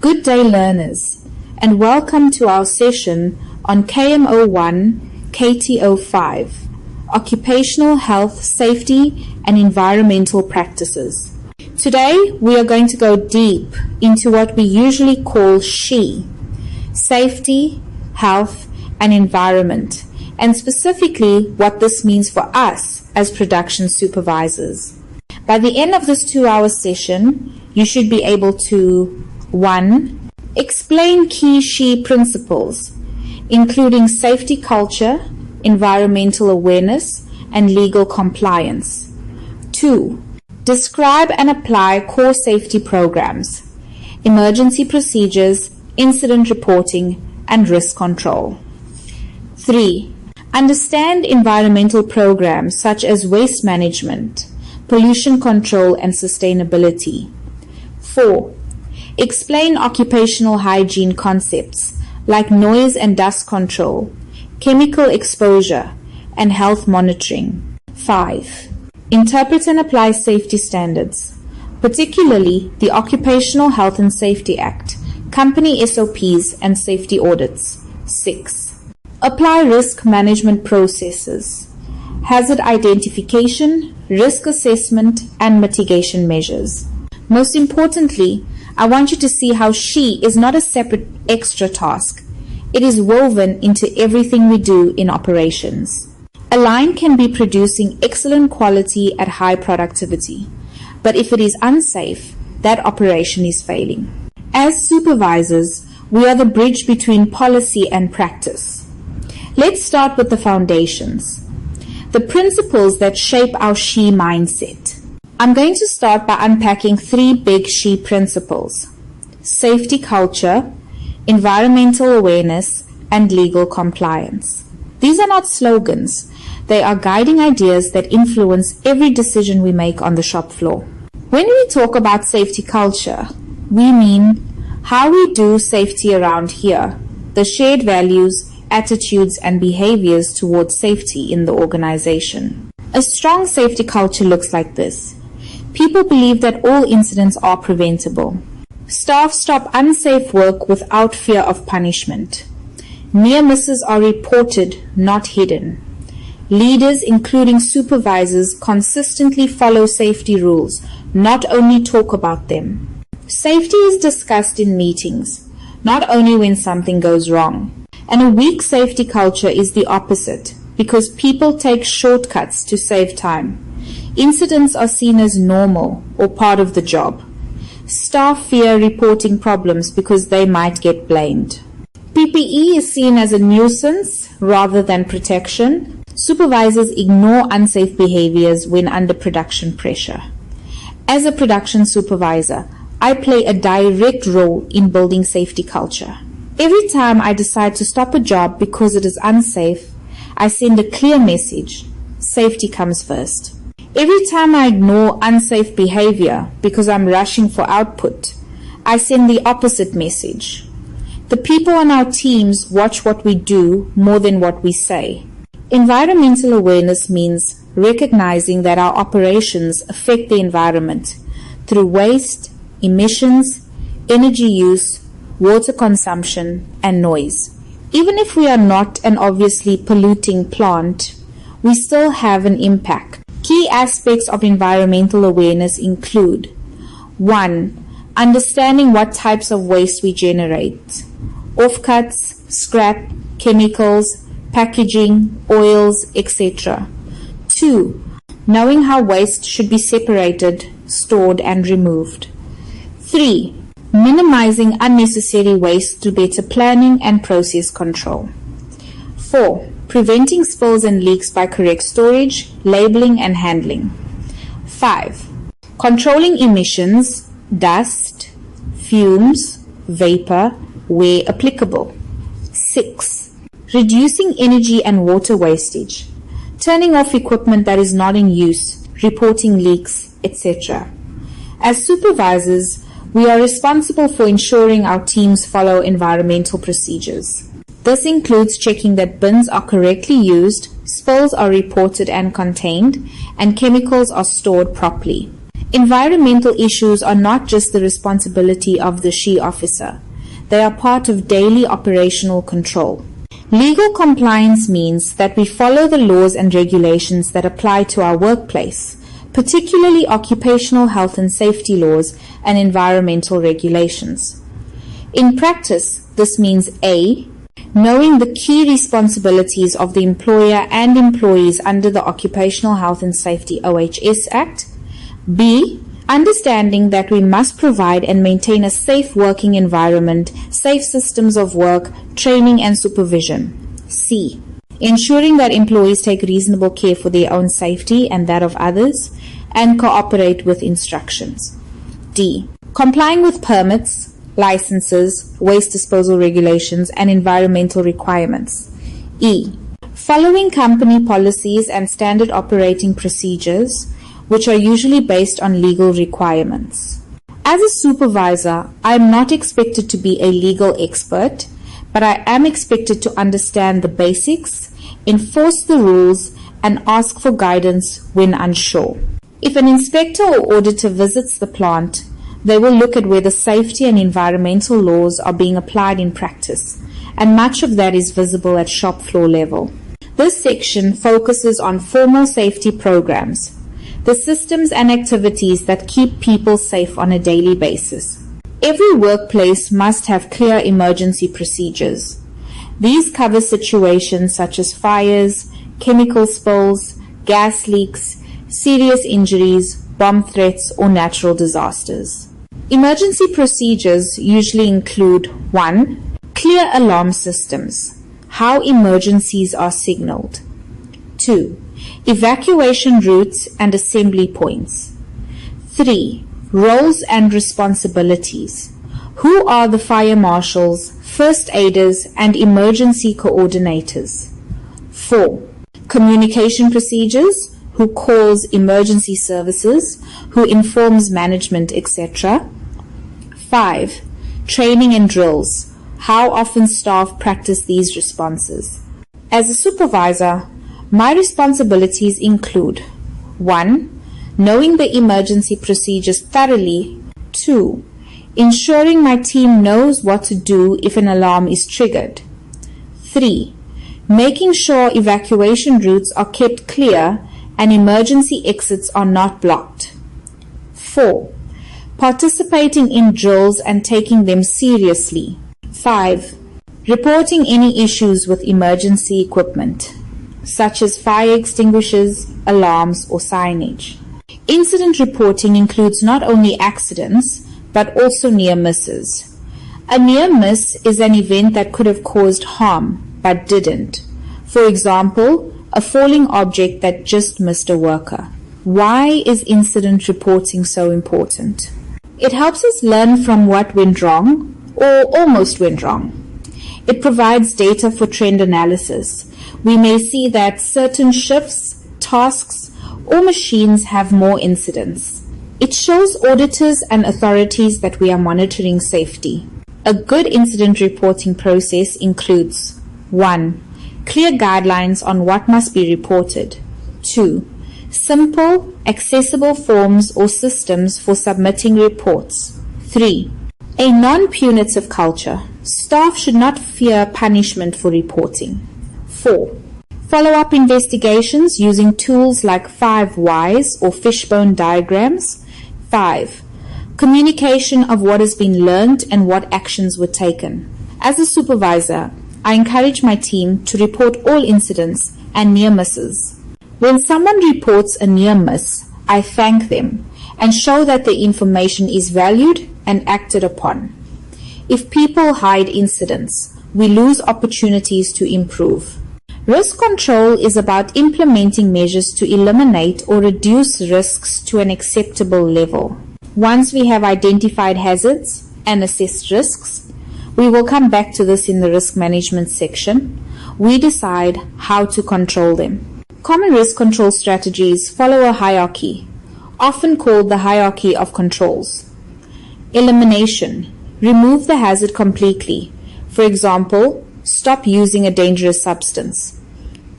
Good day, learners, and welcome to our session on KMO1, KTO5, Occupational Health, Safety and Environmental Practices. Today, we are going to go deep into what we usually call SHE, Safety, Health and Environment, and specifically what this means for us as production supervisors. By the end of this 2-hour session, you should be able to 1. Explain key SHE principles, including safety culture, environmental awareness, and legal compliance. 2. Describe and apply core safety programs, emergency procedures, incident reporting, and risk control. 3. Understand environmental programs such as waste management, pollution control, and sustainability. 4. Explain occupational hygiene concepts like noise and dust control, chemical exposure, and health monitoring. 5. Interpret and apply safety standards, particularly the Occupational Health and Safety Act, company SOPs, and safety audits. 6. Apply risk management processes, hazard identification, risk assessment, and mitigation measures. Most importantly, I want you to see how SHE is not a separate extra task. It is woven into everything we do in operations. A line can be producing excellent quality at high productivity, but if it is unsafe, that operation is failing. As supervisors, we are the bridge between policy and practice. Let's start with the foundations, the principles that shape our SHE mindset. I'm going to start by unpacking 3 big SHE principles: safety culture, environmental awareness, and legal compliance. These are not slogans. They are guiding ideas that influence every decision we make on the shop floor. When we talk about safety culture, we mean how we do safety around here, the shared values, attitudes, and behaviors towards safety in the organization. A strong safety culture looks like this. People believe that all incidents are preventable. Staff stop unsafe work without fear of punishment. Near misses are reported, not hidden. Leaders, including supervisors, consistently follow safety rules, not only talk about them. Safety is discussed in meetings, not only when something goes wrong. And a weak safety culture is the opposite, because people take shortcuts to save time. Incidents are seen as normal or part of the job. Staff fear reporting problems because they might get blamed. PPE is seen as a nuisance rather than protection. Supervisors ignore unsafe behaviors when under production pressure. As a production supervisor, I play a direct role in building safety culture. Every time I decide to stop a job because it is unsafe, I send a clear message: safety comes first. Every time I ignore unsafe behavior because I'm rushing for output, I send the opposite message. The people on our teams watch what we do more than what we say. Environmental awareness means recognizing that our operations affect the environment through waste, emissions, energy use, water consumption, and noise. Even if we are not an obviously polluting plant, we still have an impact. Key aspects of environmental awareness include: 1. Understanding what types of waste we generate: offcuts, scrap, chemicals, packaging, oils, etc. 2. Knowing how waste should be separated, stored, and removed. 3. Minimizing unnecessary waste through better planning and process control. 4. Preventing spills and leaks by correct storage, labeling, and handling. 5. Controlling emissions, dust, fumes, vapor, where applicable. 6. Reducing energy and water wastage, turning off equipment that is not in use, reporting leaks, etc. As supervisors, we are responsible for ensuring our teams follow environmental procedures. This includes checking that bins are correctly used, spills are reported and contained, and chemicals are stored properly. Environmental issues are not just the responsibility of the SHE officer. They are part of daily operational control. Legal compliance means that we follow the laws and regulations that apply to our workplace, particularly occupational health and safety laws and environmental regulations. In practice, this means A, knowing the key responsibilities of the employer and employees under the Occupational Health and Safety OHS Act. B, understanding that we must provide and maintain a safe working environment, safe systems of work, training and supervision. C, ensuring that employees take reasonable care for their own safety and that of others, and cooperate with instructions. D, complying with permits, licenses, waste disposal regulations, and environmental requirements. E, following company policies and standard operating procedures, which are usually based on legal requirements. As a supervisor, I am not expected to be a legal expert, but I am expected to understand the basics, enforce the rules, and ask for guidance when unsure. If an inspector or auditor visits the plant, they will look at whether safety and environmental laws are being applied in practice, and much of that is visible at shop floor level. This section focuses on formal safety programs, the systems and activities that keep people safe on a daily basis. Every workplace must have clear emergency procedures. These cover situations such as fires, chemical spills, gas leaks, serious injuries, bomb threats, or natural disasters. Emergency procedures usually include 1. Clear alarm systems, how emergencies are signaled. 2. Evacuation routes and assembly points. 3. Roles and responsibilities. Who are the fire marshals, first aiders, and emergency coordinators? 4. Communication procedures. Who calls emergency services, who informs management, etc. 5. Training and drills. How often staff practice these responses. As a supervisor, my responsibilities include 1. Knowing the emergency procedures thoroughly. 2. Ensuring my team knows what to do if an alarm is triggered. 3. Making sure evacuation routes are kept clear and emergency exits are not blocked. 4. Participating in drills and taking them seriously. 5. Reporting any issues with emergency equipment, such as fire extinguishers, alarms, or signage. Incident reporting includes not only accidents, but also near misses. A near miss is an event that could have caused harm, but didn't. For example, a falling object that just missed a worker. Why is incident reporting so important? It helps us learn from what went wrong or almost went wrong. It provides data for trend analysis. We may see that certain shifts, tasks, or machines have more incidents. It shows auditors and authorities that we are monitoring safety. A good incident reporting process includes 1. Clear guidelines on what must be reported. 2. Simple, accessible forms or systems for submitting reports. 3. A non-punitive culture. Staff should not fear punishment for reporting. 4. Follow-up investigations using tools like 5 whys or fishbone diagrams. 5. Communication of what has been learned and what actions were taken. As a supervisor, I encourage my team to report all incidents and near misses. When someone reports a near miss, I thank them and show that the information is valued and acted upon. If people hide incidents, we lose opportunities to improve. Risk control is about implementing measures to eliminate or reduce risks to an acceptable level. Once we have identified hazards and assessed risks, we will come back to this in the risk management section. We decide how to control them. Common risk control strategies follow a hierarchy, often called the hierarchy of controls. Elimination. Remove the hazard completely. For example, stop using a dangerous substance.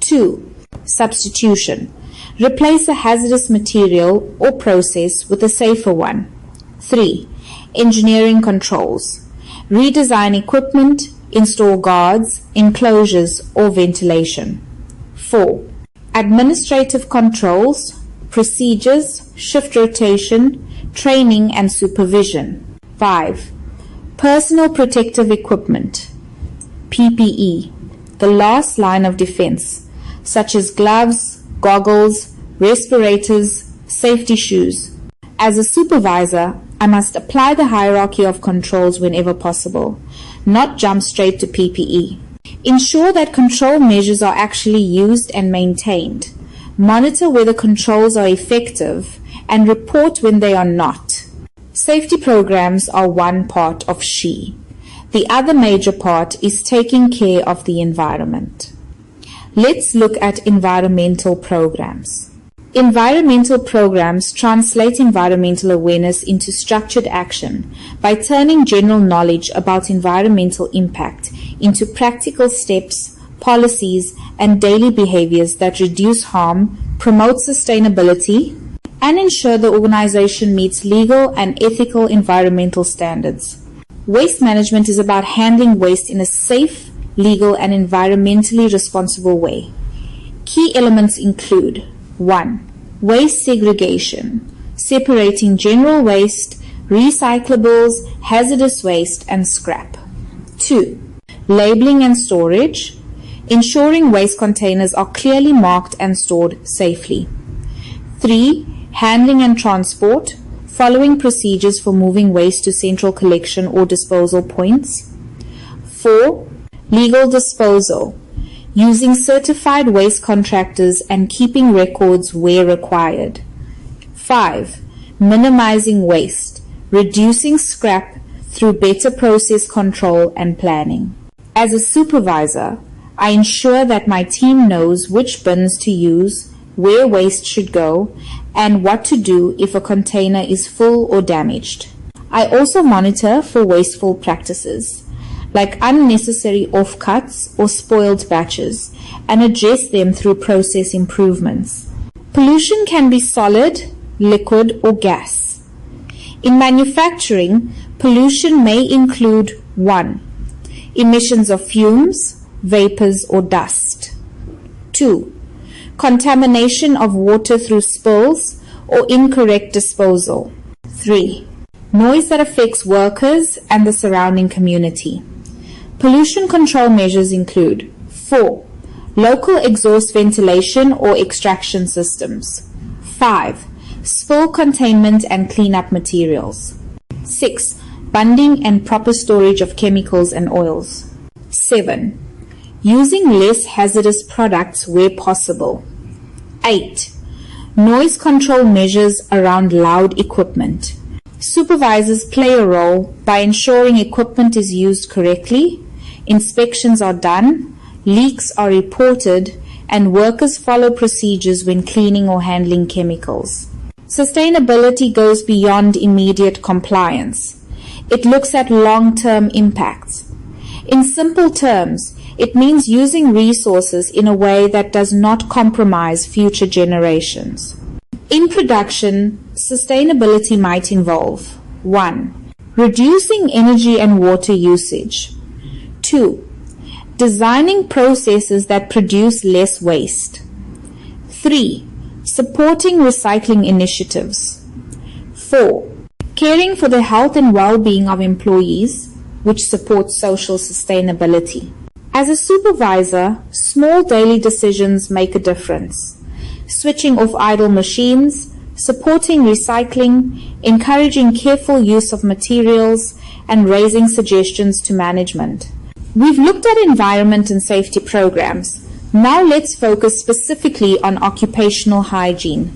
2. Substitution. Replace a hazardous material or process with a safer one. 3. Engineering controls. Redesign equipment, install guards, enclosures, or ventilation. 4. Administrative controls, procedures, shift rotation, training and supervision. 5. Personal protective equipment, PPE, the last line of defense, such as gloves, goggles, respirators, safety shoes. As a supervisor, I must apply the hierarchy of controls whenever possible, not jump straight to PPE. Ensure that control measures are actually used and maintained. Monitor whether controls are effective and report when they are not. Safety programs are one part of SHE. The other major part is taking care of the environment. Let's look at environmental programs. Environmental programs translate environmental awareness into structured action by turning general knowledge about environmental impact into practical steps, policies, and daily behaviors that reduce harm, promote sustainability, and ensure the organization meets legal and ethical environmental standards. Waste management is about handling waste in a safe, legal, and environmentally responsible way. Key elements include 1. Waste segregation, separating general waste, recyclables, hazardous waste, and scrap. 2. Labeling and storage, ensuring waste containers are clearly marked and stored safely. 3. Handling and transport, following procedures for moving waste to central collection or disposal points. 4. Legal disposal, using certified waste contractors and keeping records where required. 5. Minimizing waste, reducing scrap through better process control and planning. As a supervisor, I ensure that my team knows which bins to use, where waste should go, and what to do if a container is full or damaged. I also monitor for wasteful practices, like unnecessary offcuts or spoiled batches, and address them through process improvements. Pollution can be solid, liquid, or gas. In manufacturing, pollution may include 1. Emissions of fumes, vapors, or dust. 2. Contamination of water through spills or incorrect disposal. 3. Noise that affects workers and the surrounding community. Pollution control measures include 4. Local exhaust ventilation or extraction systems. 5. Spill containment and cleanup materials. 6. Bunding and proper storage of chemicals and oils. 7. Using less hazardous products where possible. 8. Noise control measures around loud equipment. Supervisors play a role by ensuring equipment is used correctly, inspections are done, leaks are reported, and workers follow procedures when cleaning or handling chemicals. Sustainability goes beyond immediate compliance. It looks at long-term impacts. In simple terms, it means using resources in a way that does not compromise future generations. In production, sustainability might involve 1. Reducing energy and water usage. 2. Designing processes that produce less waste. 3. Supporting recycling initiatives. 4. Caring for the health and well-being of employees, which supports social sustainability. As a supervisor, small daily decisions make a difference. Switching off idle machines, supporting recycling, encouraging careful use of materials, and raising suggestions to management. We've looked at environment and safety programs. Now let's focus specifically on occupational hygiene,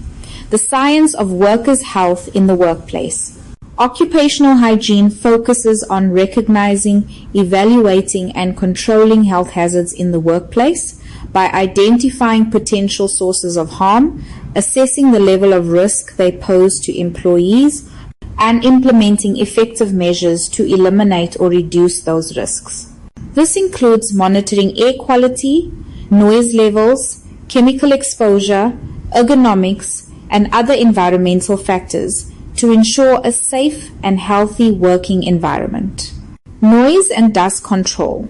the science of workers' health in the workplace. Occupational hygiene focuses on recognizing, evaluating, and controlling health hazards in the workplace by identifying potential sources of harm, assessing the level of risk they pose to employees, and implementing effective measures to eliminate or reduce those risks. This includes monitoring air quality, noise levels, chemical exposure, ergonomics, and other environmental factors to ensure a safe and healthy working environment. Noise and dust control.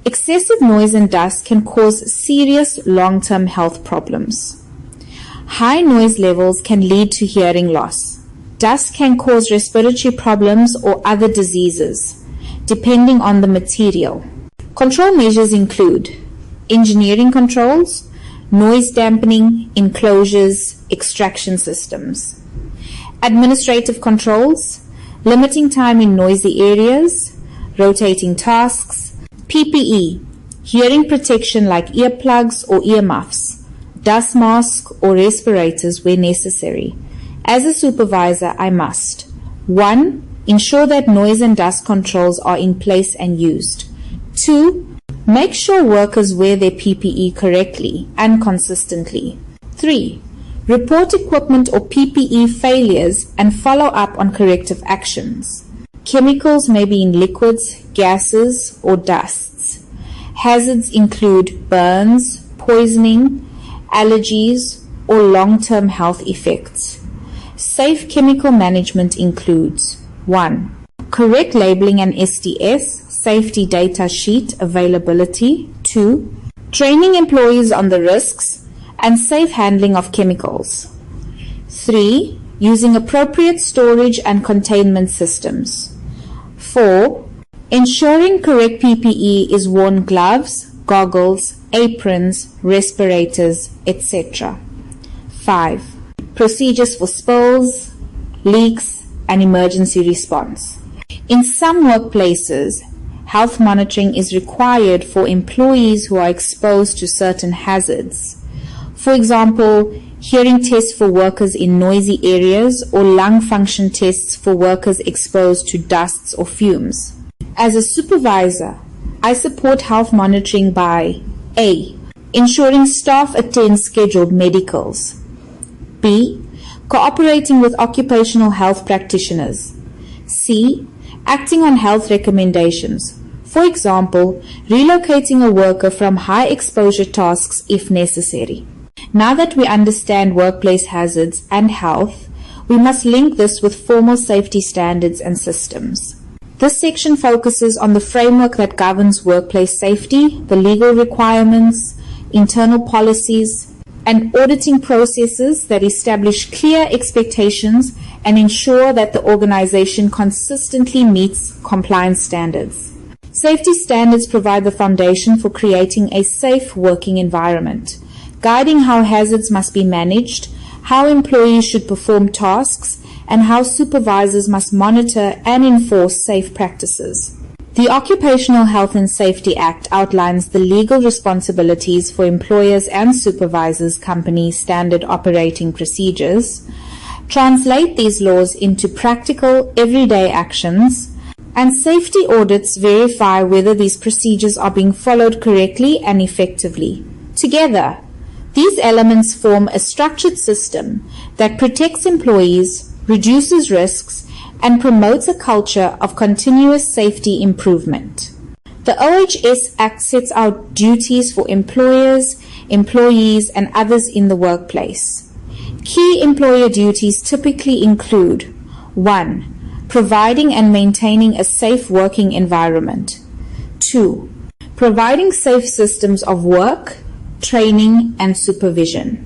Excessive noise and dust can cause serious long-term health problems. High noise levels can lead to hearing loss. Dust can cause respiratory problems or other diseases, depending on the material. Control measures include engineering controls, noise dampening, enclosures, extraction systems. Administrative controls, limiting time in noisy areas, rotating tasks. PPE, hearing protection like earplugs or earmuffs, dust masks or respirators where necessary. As a supervisor, I must 1. Ensure that noise and dust controls are in place and used. 2. Make sure workers wear their PPE correctly and consistently. 3. Report equipment or PPE failures and follow up on corrective actions. Chemicals may be in liquids, gases, or dusts. Hazards include burns, poisoning, allergies, or long-term health effects. Safe chemical management includes 1. Correct labeling and SDS, safety data sheet availability. 2. Training employees on the risks and safe handling of chemicals. 3. Using appropriate storage and containment systems. 4. Ensuring correct PPE is worn: gloves, goggles, aprons, respirators, etc. 5. Procedures for spills, leaks, and emergency response. In some workplaces, health monitoring is required for employees who are exposed to certain hazards. For example, hearing tests for workers in noisy areas or lung function tests for workers exposed to dusts or fumes. As a supervisor, I support health monitoring by A. Ensuring staff attend scheduled medicals. B. Cooperating with occupational health practitioners. C. Acting on health recommendations. For example, relocating a worker from high exposure tasks if necessary. Now that we understand workplace hazards and health, we must link this with formal safety standards and systems. This section focuses on the framework that governs workplace safety, the legal requirements, internal policies, and auditing processes that establish clear expectations and ensure that the organization consistently meets compliance standards. Safety standards provide the foundation for creating a safe working environment, guiding how hazards must be managed, how employees should perform tasks, and how supervisors must monitor and enforce safe practices. The Occupational Health and Safety Act outlines the legal responsibilities for employers and supervisors' company standard operating procedures, translate these laws into practical, everyday actions, and safety audits verify whether these procedures are being followed correctly and effectively. Together, these elements form a structured system that protects employees, reduces risks, and promotes a culture of continuous safety improvement. The OHS Act sets out duties for employers, employees, and others in the workplace. Key employer duties typically include 1. Providing and maintaining a safe working environment. 2. Providing safe systems of work, training, and supervision.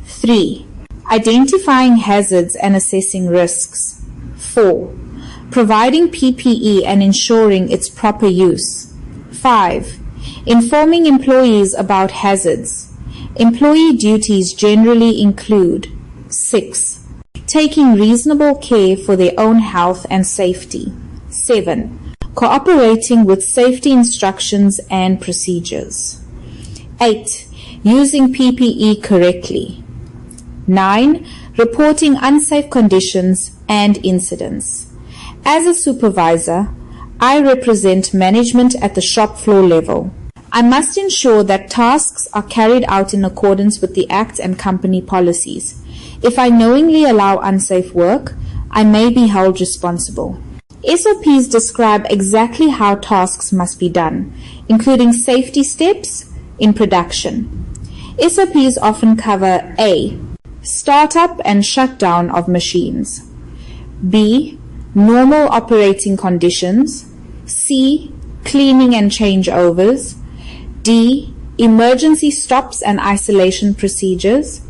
3. Identifying hazards and assessing risks. 4. Providing PPE and ensuring its proper use. 5. Informing employees about hazards. Employee duties generally include 6. Taking reasonable care for their own health and safety. 7. Cooperating with safety instructions and procedures. 8. Using PPE correctly. 9. Reporting unsafe conditions and incidents. As a supervisor, I represent management at the shop floor level. I must ensure that tasks are carried out in accordance with the Act and company policies. If I knowingly allow unsafe work, I may be held responsible. SOPs describe exactly how tasks must be done, including safety steps in production. SOPs often cover A. Startup and shutdown of machines. B. Normal operating conditions. C. Cleaning and changeovers. D. Emergency stops and isolation procedures.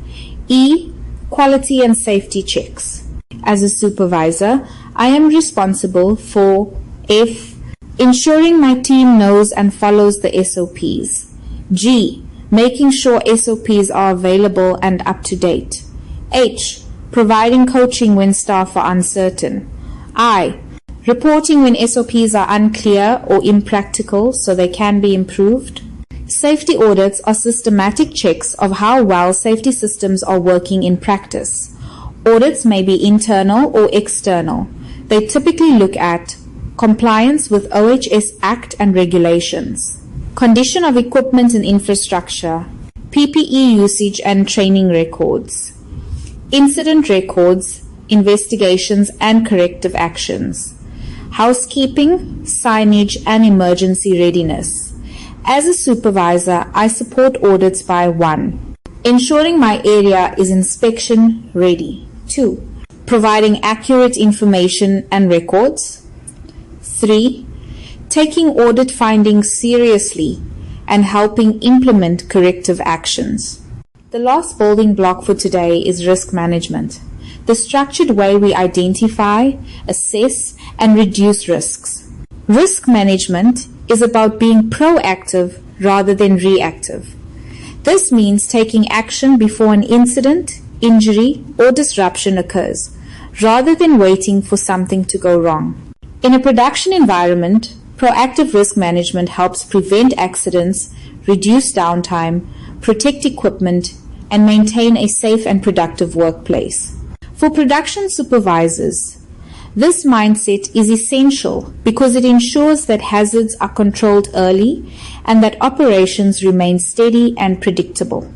E. Quality and safety checks. As a supervisor, I am responsible for F. Ensuring my team knows and follows the SOPs. G. Making sure SOPs are available and up to date. H. Providing coaching when staff are uncertain. I. Reporting when SOPs are unclear or impractical so they can be improved. Safety audits are systematic checks of how well safety systems are working in practice. Audits may be internal or external. They typically look at compliance with OHS Act and regulations, condition of equipment and infrastructure, PPE usage and training records, incident records, investigations and corrective actions, housekeeping, signage and emergency readiness. As a supervisor, I support audits by 1. Ensuring my area is inspection ready. 2. Providing accurate information and records. 3. Taking audit findings seriously and helping implement corrective actions. The last building block for today is risk management, the structured way we identify, assess, and reduce risks. Risk management is about being proactive rather than reactive. This means taking action before an incident, injury, or disruption occurs, rather than waiting for something to go wrong. In a production environment, proactive risk management helps prevent accidents, reduce downtime, protect equipment, and maintain a safe and productive workplace. For production supervisors, this mindset is essential because it ensures that hazards are controlled early and that operations remain steady and predictable.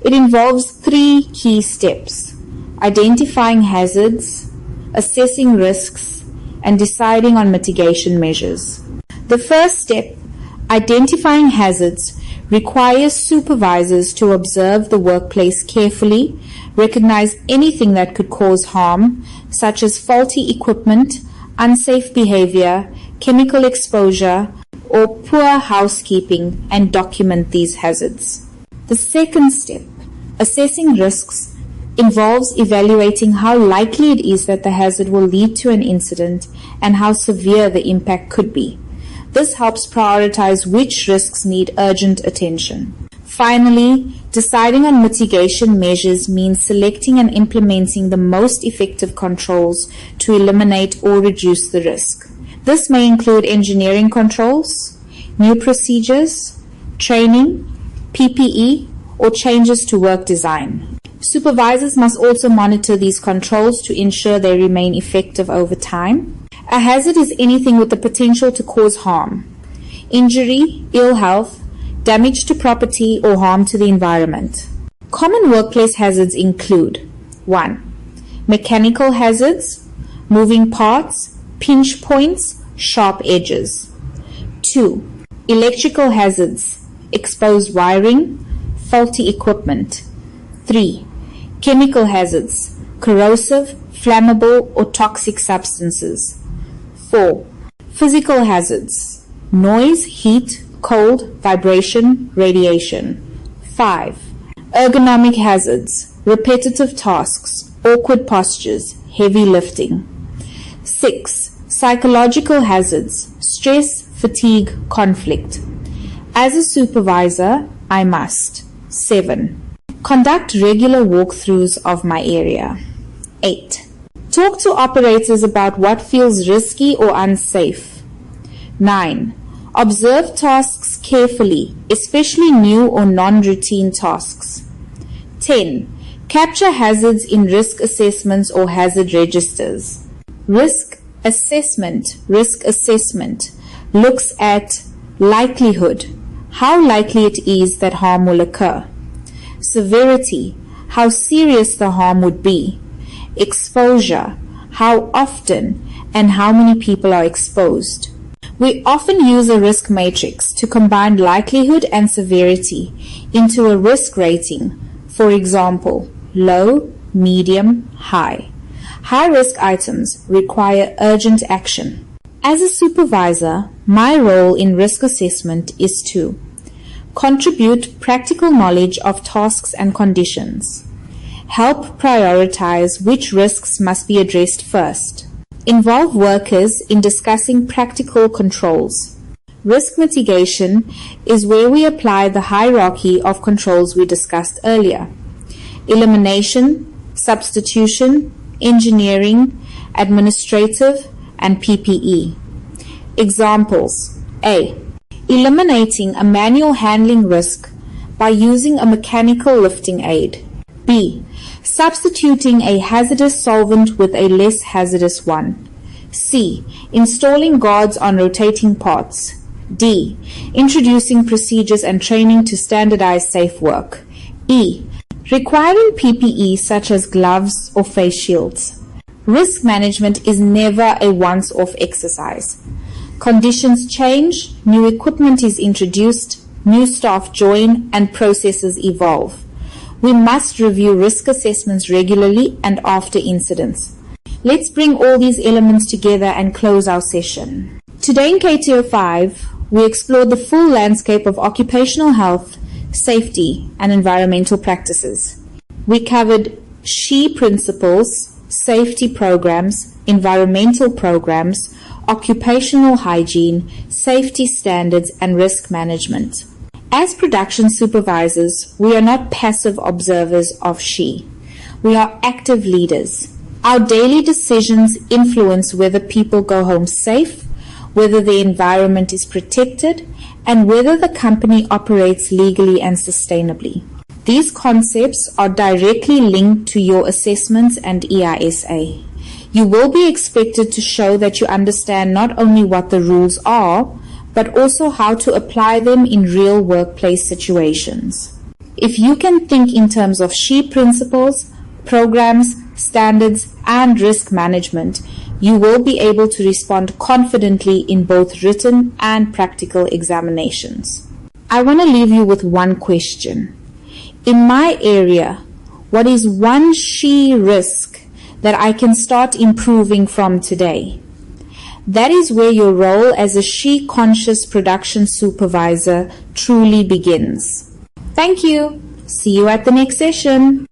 It involves 3 key steps: identifying hazards, assessing risks, and deciding on mitigation measures. The first step, identifying hazards, requires supervisors to observe the workplace carefully, recognize anything that could cause harm, such as faulty equipment, unsafe behavior, chemical exposure, or poor housekeeping, and document these hazards. The second step, assessing risks, involves evaluating how likely it is that the hazard will lead to an incident and how severe the impact could be. This helps prioritize which risks need urgent attention. Finally, deciding on mitigation measures means selecting and implementing the most effective controls to eliminate or reduce the risk. This may include engineering controls, new procedures, training, PPE, or changes to work design. Supervisors must also monitor these controls to ensure they remain effective over time. A hazard is anything with the potential to cause harm, injury, ill health, damage to property, or harm to the environment. Common workplace hazards include 1. Mechanical hazards, moving parts, pinch points, sharp edges. 2. Electrical hazards, exposed wiring, faulty equipment. 3. Chemical hazards, corrosive, flammable, or toxic substances. 4. Physical hazards, noise, heat, cold, vibration, radiation. 5. Ergonomic hazards, repetitive tasks, awkward postures, heavy lifting. 6. Psychological hazards, stress, fatigue, conflict. As a supervisor, I must 7. Conduct regular walkthroughs of my area. 8. Talk to operators about what feels risky or unsafe. 9. Observe tasks carefully, especially new or non-routine tasks. 10. Capture hazards in risk assessments or hazard registers. Risk assessment looks at likelihood, how likely it is that harm will occur. Severity, how serious the harm would be. Exposure, how often and how many people are exposed. We often use a risk matrix to combine likelihood and severity into a risk rating. For example, low, medium, high. High-risk items require urgent action. As a supervisor, my role in risk assessment is to contribute practical knowledge of tasks and conditions, help prioritize which risks must be addressed first, involve workers in discussing practical controls. Risk mitigation is where we apply the hierarchy of controls we discussed earlier. Elimination, substitution, engineering, administrative, and PPE. Examples: A. Eliminating a manual handling risk by using a mechanical lifting aid. B. Substituting a hazardous solvent with a less hazardous one. C. Installing guards on rotating parts. D. Introducing procedures and training to standardize safe work. E. Requiring PPE such as gloves or face shields. Risk management is never a once-off exercise. Conditions change, new equipment is introduced, new staff join, and processes evolve. We must review risk assessments regularly and after incidents. Let's bring all these elements together and close our session. Today in KTO5, we explored the full landscape of occupational health, safety, and environmental practices. We covered SHE principles, safety programs, environmental programs, occupational hygiene, safety standards, and risk management. As production supervisors, we are not passive observers of SHE. We are active leaders. Our daily decisions influence whether people go home safe, whether the environment is protected, and whether the company operates legally and sustainably. These concepts are directly linked to your assessments and EISA. You will be expected to show that you understand not only what the rules are, but also how to apply them in real workplace situations. If you can think in terms of SHE principles, programs, standards, and risk management, you will be able to respond confidently in both written and practical examinations. I want to leave you with one question. In my area, what is one SHE risk that I can start improving from today? That is where your role as a SHE-conscious production supervisor truly begins. Thank you. See you at the next session.